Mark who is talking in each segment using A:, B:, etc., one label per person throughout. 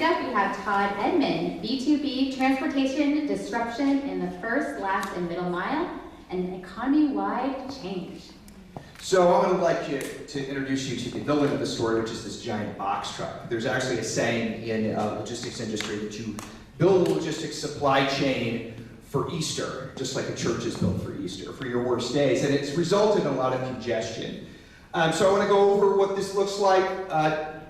A: Up, we have Todd Edman, B2B transportation disruption in the first, last, and middle mile, and economy-wide change.
B: So I would like to introduce you to the villain of the story, which is this giant box truck. There's actually a saying in the logistics industry that you build a logistics supply chain for Easter, just like a church is built for Easter, for your worst days, and it's resulted in a lot of congestion. So I want to go over what this looks like.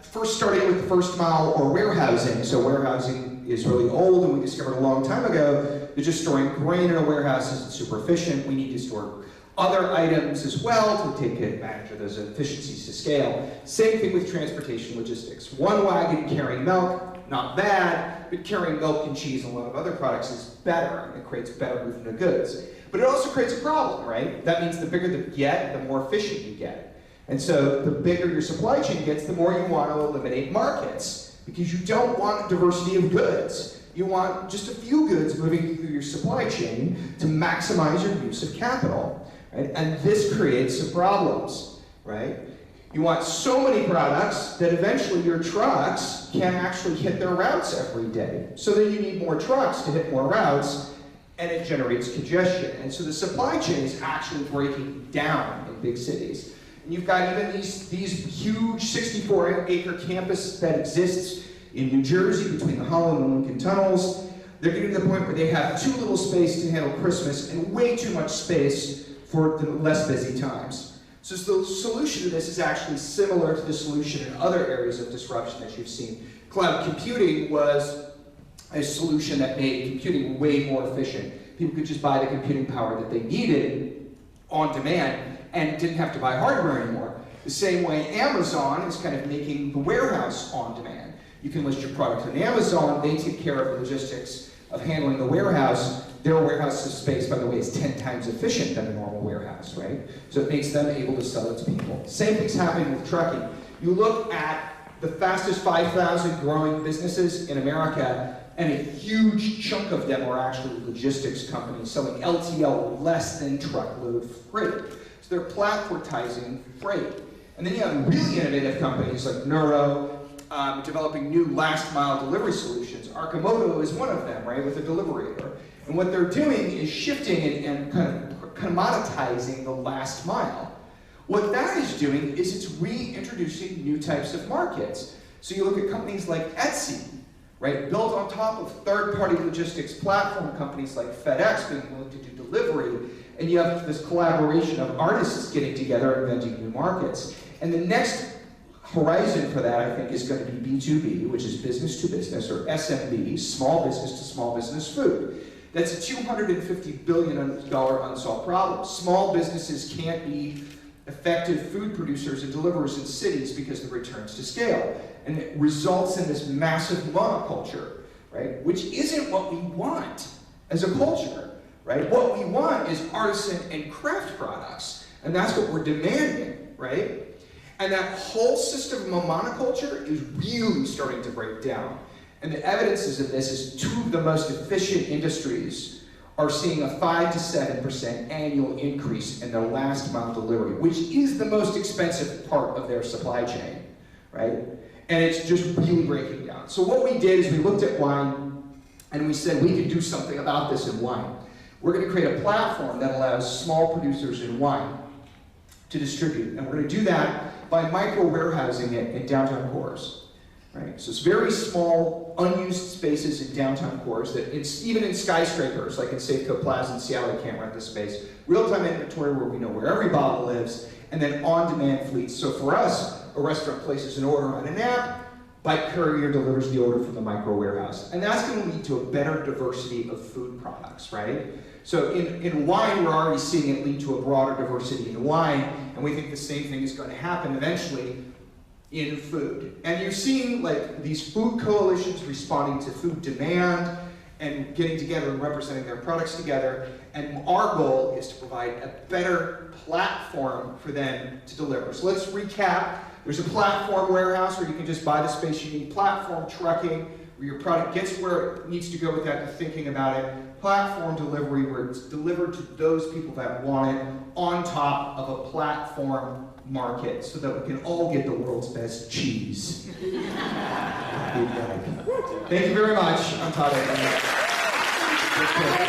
B: First, starting with the first mile, or warehousing. So warehousing is really old, and we discovered a long time ago that just storing grain in a warehouse isn't super efficient. We need to store other items as well to take advantage of those efficiencies to scale. Same thing with transportation logistics. One wagon carrying milk, not bad, but carrying milk and cheese and a lot of other products is better, and it creates better movement of goods. But it also creates a problem, right? That means the bigger the get, the more efficient you get. And so the bigger your supply chain gets, the more you want to eliminate markets, because you don't want diversity of goods. You want just a few goods moving through your supply chain to maximize your use of capital, right? And this creates some problems, right? You want so many products that eventually your trucks can't actually hit their routes every day. So then you need more trucks to hit more routes, and it generates congestion. And so the supply chain is actually breaking down in big cities. You've got even these huge 64-acre campus that exists in New Jersey between the Holland and Lincoln tunnels. They're getting to the point where they have too little space to handle Christmas and way too much space for the less busy times. So the solution to this is actually similar to the solution in other areas of disruption that you've seen. Cloud computing was a solution that made computing way more efficient. People could just buy the computing power that they needed on demand and didn't have to buy hardware anymore. The same way Amazon is kind of making the warehouse on demand. You can list your product on Amazon, they take care of the logistics of handling the warehouse. Their warehouse space, by the way, is 10 times efficient than a normal warehouse, right? So it makes them able to sell it to people. Same thing's happening with trucking. You look at the fastest 5,000 growing businesses in America, and a huge chunk of them are actually logistics companies selling LTL, less than truckload freight. They're platformizing freight. And then you have really innovative companies like Neuro, developing new last mile delivery solutions. Arcimoto is one of them, right, with a Deliverator. And what they're doing is shifting and kind of commoditizing the last mile. What that is doing is it's reintroducing new types of markets. So you look at companies like Etsy, right, built on top of third-party logistics platform companies like FedEx being willing to do delivery. And you have this collaboration of artists getting together and inventing new markets. And the next horizon for that, I think, is going to be B2B, which is business to business, or SMB, small business to small business food. That's a $250 billion unsolved problem. Small businesses can't be effective food producers and deliverers in cities because of the returns to scale. And it results in this massive monoculture, right? Which isn't what we want as a culture. Right? What we want is artisan and craft products, and that's what we're demanding, right? And that whole system of monoculture is really starting to break down. And the evidences of this is two of the most efficient industries are seeing a 5 to 7% annual increase in their last mile delivery, which is the most expensive part of their supply chain, right? And it's just really breaking down. So what we did is we looked at wine, and we said we could do something about this in wine. We're going to create a platform that allows small producers in wine to distribute. And we're going to do that by micro-warehousing it in downtown cores. Right? So it's very small, unused spaces in downtown cores that even in skyscrapers, like in Safeco Plaza in Seattle, you can't rent this space. Real-time inventory where we know where every bottle lives, and then on-demand fleets. So for us, a restaurant places an order on an app, bike courier delivers the order from the micro warehouse. And that's going to lead to a better diversity of food products, right? So in wine, we're already seeing it lead to a broader diversity in wine, and we think the same thing is going to happen eventually in food. And you're seeing like these food coalitions responding to food demand and getting together and representing their products together. And our goal is to provide a better platform for them to deliver. So let's recap. There's a platform warehouse where you can just buy the space you need. Platform trucking, where your product gets where it needs to go without you thinking about it. Platform delivery, where it's delivered to those people that want it on top of a platform market so that we can all get the world's best cheese. Thank you very much. I'm Todd Edman.